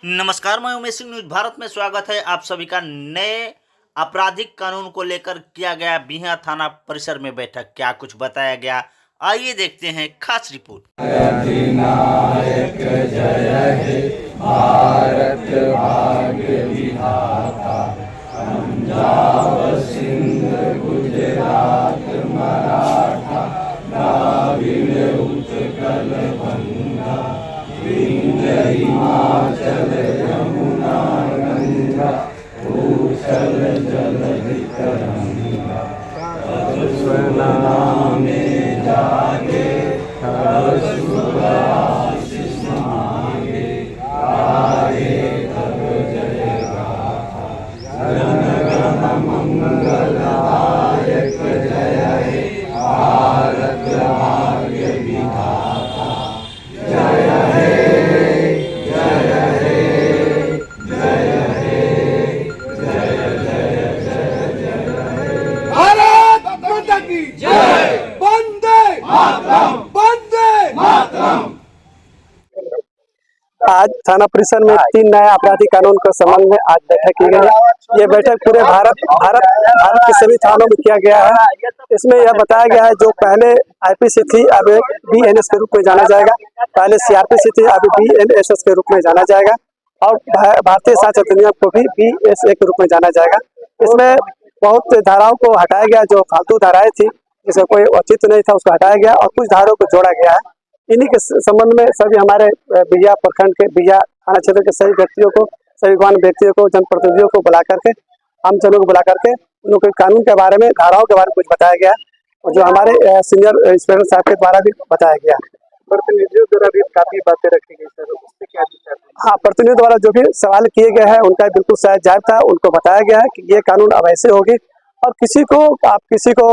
नमस्कार, मैं उमेश सिंह। न्यूज भारत में स्वागत है आप सभी का। नए आपराधिक कानून को लेकर किया गया बिहियां थाना परिसर में बैठक। क्या कुछ बताया गया, आइए देखते हैं खास रिपोर्ट। अधिनायक जय हे भारत भाग्य विधाता, पंजाब सिंध गुजरात मराठा द्राविड़ उत्कल गंगा, विंध्य हिमाचल यमुना गंगा, उछल जलधि तरंगा। तब स्वनामे जागे, तब शुभ आशीष मांगे, गाए तब जय गाथा। जन गण मंगलदायक जय हे भारत भाग्य विधाता। जय हे जय हे जय हे जय जय जय जय। भारत माता की जय। वंदे मातरम, वंदे मातरम। आज थाना परिसर में 3 नए आपराधिक कानून के संबंध में आज बैठक की गई है। ये बैठक पूरे भारत के सभी थानों में किया गया है। इसमें यह बताया गया है जो पहले आईपीसी थी अब बीएनएस के रूप में जाना जाएगा, पहले सीआरपीसी थी अब बीएनएसएस के रूप में जाना जाएगा, और भारतीय साक्ष्य अधिनियम को भी बीएसए के रूप में जाना जाएगा। इसमें बहुत धाराओं को हटाया गया, जो फालतू धाराएं थी जिसका कोई औचित्य नहीं था उसको हटाया गया और कुछ धाराओं को जोड़ा गया है। इन्हीं के संबंध में सभी हमारे बिहियां प्रखंड के बिहियां थाना क्षेत्र के सभी व्यक्तियों को, सभी गणमान्य व्यक्तियों को, जनप्रतिनिधियों को बुला करके, आम जनों को बुला करके उनको कानून के बारे में, धाराओं के बारे में कुछ बताया गया और जो हमारे सीनियर इंस्पेक्टर साहब के द्वारा भी बताया गया। प्रतिनिधियों द्वारा भी काफी बातें रखी गई सर, उससे क्या दिक्कत है? हाँ, प्रतिनिधियों द्वारा जो भी सवाल किए गए हैं उनका बिल्कुल सही जायज था। उनको बताया गया है कि ये कानून अब ऐसे होगी और आप किसी को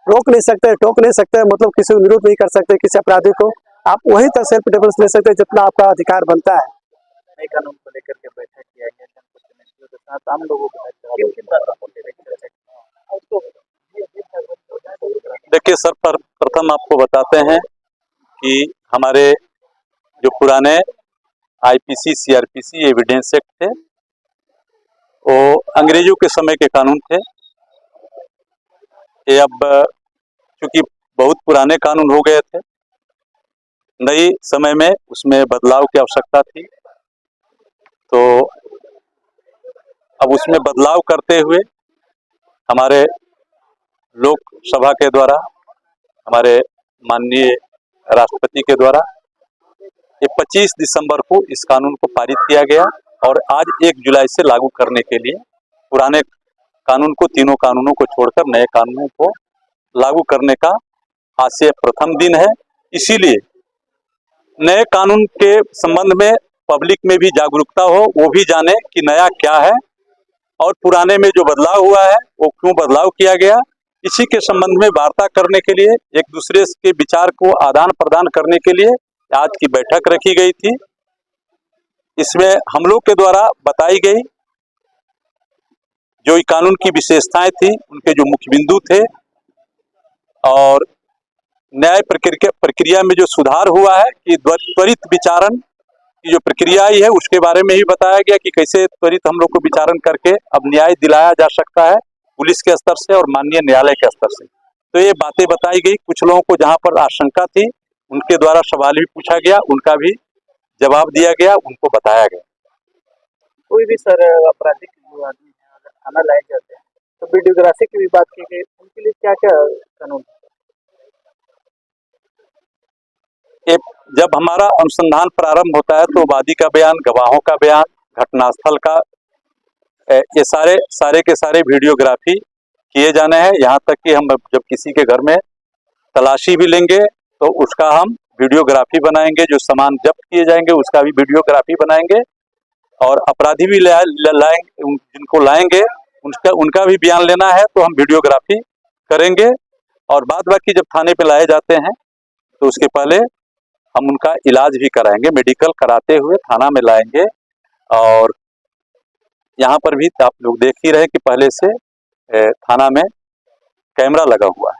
रोक नहीं सकते, टोक नहीं सकते, मतलब किसी को विरोध नहीं कर सकते। किसी अपराधी को आप वहीं तक सेल्फ डिफेंस ले सकते जितना आपका अधिकार बनता है। नए कानून को लेकर के बैठक किया गया जनप्रतिनिधियों के साथ, आम लोगों के साथ। देखिए सर, प्रथम आपको बताते हैं कि हमारे जो पुराने आईपीसी सीआरपीसी एविडेंस एक्ट थे वो अंग्रेजों के समय के कानून थे। ये अब चूंकि बहुत पुराने कानून हो गए थे, नई समय में उसमें बदलाव की आवश्यकता थी, तो अब उसमें बदलाव करते हुए हमारे लोकसभा के द्वारा, हमारे माननीय राष्ट्रपति के द्वारा ये 25 दिसंबर को इस कानून को पारित किया गया और आज 1 जुलाई से लागू करने के लिए पुराने कानून को, तीनों कानूनों को छोड़कर नए कानूनों को लागू करने का आज से प्रथम दिन है। इसीलिए नए कानून के संबंध में पब्लिक में भी जागरूकता हो, वो भी जाने कि नया क्या है और पुराने में जो बदलाव हुआ है वो क्यों बदलाव किया गया। इसी के संबंध में वार्ता करने के लिए, एक दूसरे के विचार को आदान प्रदान करने के लिए आज की बैठक रखी गई थी। इसमें हम लोग के द्वारा बताई गई जो कानून की विशेषताएं थी, उनके जो मुख्य बिंदु थे और न्याय प्रक्रिया में जो सुधार हुआ है कि त्वरित विचारण की जो प्रक्रिया आई है उसके बारे में ही बताया गया कि कैसे त्वरित हम लोग को विचारण करके अब न्याय दिलाया जा सकता है पुलिस के स्तर से और माननीय न्यायालय के स्तर से। तो ये बातें बताई गई। कुछ लोगों को जहां पर आशंका थी उनके द्वारा सवाल भी पूछा गया, उनका भी जवाब दिया गया, उनको बताया गया। कोई भी सर आपराधिक जो आदमी है अगर थाना लाए जाते हैं तो वीडियोग्राफी की भी बात की गई, उनके लिए क्या क्या कानून? जब हमारा अनुसंधान प्रारंभ होता है तो वादी का बयान, गवाहों का बयान, घटनास्थल का, ये सारे के सारे वीडियोग्राफी किए जाने हैं। यहाँ तक कि हम जब किसी के घर में तलाशी भी लेंगे तो उसका हम वीडियोग्राफी बनाएंगे, जो सामान जब्त किए जाएंगे उसका भी वीडियोग्राफी बनाएंगे और अपराधी भी लाएंगे, जिनको लाएंगे उनका भी बयान लेना है तो हम वीडियोग्राफी करेंगे। और बाद बाकी जब थाने पे लाए जाते हैं तो उसके पहले हम उनका इलाज भी कराएंगे, मेडिकल कराते हुए थाना में लाएंगे। और यहाँ पर भी आप लोग देख ही रहे कि पहले से थाना में कैमरा लगा हुआ है।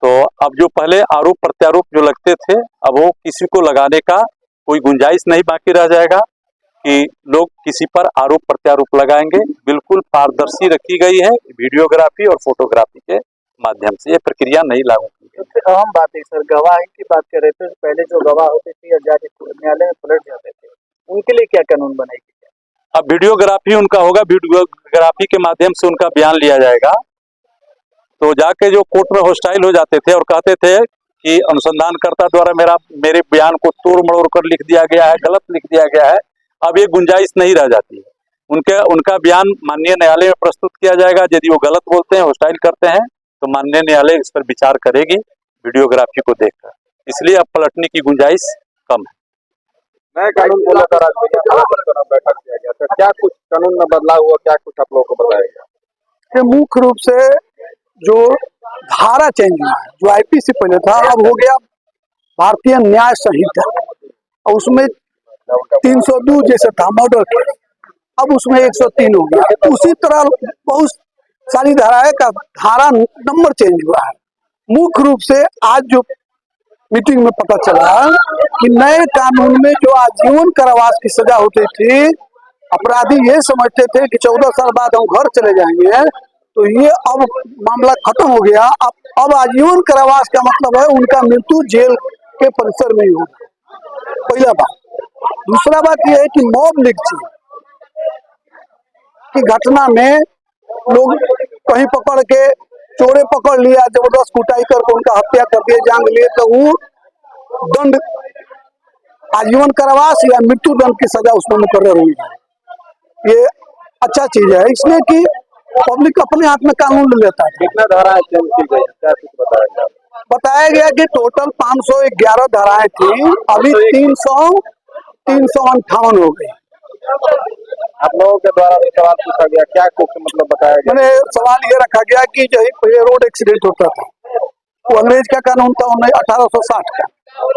तो अब जो पहले आरोप प्रत्यारोप जो लगते थे अब वो किसी को लगाने का कोई गुंजाइश नहीं बाकी रह जाएगा। कि लोग किसी पर आरोप प्रत्यारोप लगाएंगे। बिल्कुल पारदर्शी रखी गई है वीडियोग्राफी और फोटोग्राफी के माध्यम से, ये प्रक्रिया नहीं लागू की गई। सबसे अहम बात है सर, गवाही की बात कर रहे थे, पहले जो गवाह होते थे या जज न्यायालय में पलट जाते थे, उनके लिए क्या कानून बनाएगी? अब वीडियोग्राफी उनका होगा, वीडियोग्राफी के माध्यम से उनका बयान लिया जाएगा। तो जाके जो कोर्ट में हॉस्टाइल हो जाते थे और कहते थे कि अनुसंधानकर्ता द्वारा मेरे बयान को तोड़ मरोड़ कर लिख दिया गया है, गलत लिख दिया गया है, अब ये गुंजाइश नहीं रह जाती है। उनका बयान माननीय न्यायालय में प्रस्तुत किया जाएगा। यदि वो गलत बोलते हैं, हॉस्टाइल करते हैं, तो माननीय न्यायालय इस पर विचार करेगी वीडियोग्राफी को देखकर। इसलिए अब पलटने की गुंजाइश कम है। नए कानून को लेकर आज बैठक किया गया था, क्या कुछ कानून में बदलाव हुआ, क्या कुछ आप लोगों को बताया गया? मुख्य रूप से जो धारा चेंज हुआ है, जो आईपीसी पहले था अब हो गया भारतीय न्याय संहिता, और उसमें 302 जैसे था मर्डर केस, अब उसमें 103 हो गया। उसी तरह बहुत सारी धाराएं का धारा नंबर चेंज हुआ है। मुख्य रूप से आज जो मीटिंग में पता चला कि नए कानून में जो आजीवन कारावास की सजा होती थी, अपराधी ये समझते थे कि 14 साल बाद हम घर चले जाएंगे, तो ये अब मामला खत्म हो गया। अब आजीवन कारावास का मतलब है उनका मृत्यु जेल के परिसर में ही होगा, पहला बात। दूसरा बात यह है कि मॉब लिंचिंग की घटना में लोग कहीं पकड़ के चोरे पकड़ लिया, जबरदस्त कुटाई करके उनका हत्या कर दिए, जान लिए, तो वो दंड आजीवन कारावास या मृत्यु दंड की सजा उसमें मुकर्रर हुई है। ये अच्छा चीज है, इसलिए कि पब्लिक अपने हाथ में कानून ले लेता है। कितना धाराएं चेंज की गई, क्या कुछ बताया गया कि टोटल 511 धाराएं थी, अभी 358 हो गई। आप लोगों के द्वारा भी सवाल पूछा गया, क्या कुछ मतलब बताया गया? मैंने सवाल ये रखा गया कि जो पहले रोड एक्सीडेंट होता था, वो अंग्रेज का कानून था 1860 का,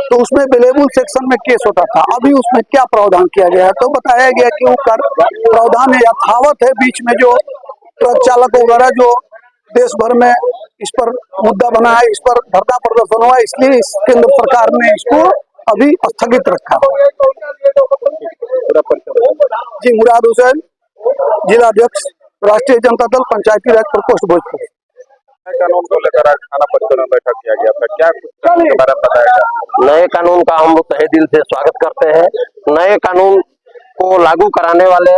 तो उसमें बेलेबल सेक्शन में केस होता था। अभी उसमें क्या प्रावधान किया गया है, तो बताया गया कि वो प्रावधान यथावत है। बीच में जो ट्रक चालक वगैरह जो देश भर में इस पर मुद्दा बना है, इस पर धरना प्रदर्शन हुआ, इसलिए इस केंद्र सरकार ने इसको अभी स्थगित रखा। जी, मुराद हुसैन, जिला अध्यक्ष, राष्ट्रीय जनता दल, पंचायती राज प्रकोष्ठ, भोजपुर। कानून को लेकर आज थाना परिसर में बैठक किया गया था, क्या कुछ कानून के बारे में बताया गया? नए कानून का हम लोग तहे दिल से स्वागत करते हैं। नए कानून को लागू कराने वाले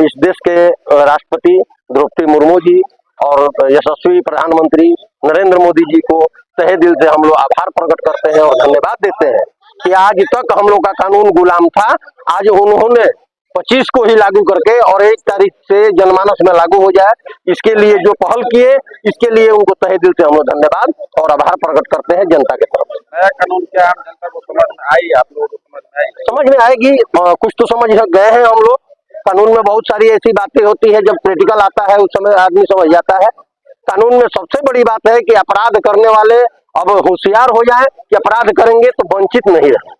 इस देश के राष्ट्रपति द्रौपदी मुर्मू जी और यशस्वी प्रधानमंत्री नरेंद्र मोदी जी को तहे दिल से हम लोग आभार प्रकट करते हैं और धन्यवाद देते हैं कि आज तक हम लोग का कानून गुलाम था, आज उन्होंने 25 को ही लागू करके और 1 तारीख से जनमानस में लागू हो जाए, इसके लिए जो पहल किए, इसके लिए उनको तहे दिल से हम लोग धन्यवाद और आभार प्रकट करते हैं जनता के तरफ। नया कानून क्या आम जनता को समझ में आई, आप लोगों को समझ में आई? समझ में आएगी, कुछ तो समझ गए हैं हम लोग। कानून में बहुत सारी ऐसी बातें होती है, जब प्रैक्टिकल आता है उस समय आदमी समझ जाता है। कानून में सबसे बड़ी बात है कि अपराध करने वाले अब होशियार हो जाएं कि अपराध करेंगे तो वंचित नहीं रहे।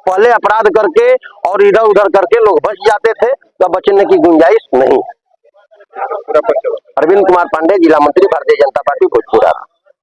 पहले अपराध करके और इधर उधर करके लोग बच जाते थे, तो बचने की गुंजाइश नहीं। पूरा परिचय। अरविंद कुमार पांडे, जिला मंत्री, भारतीय जनता पार्टी, भोजपुर।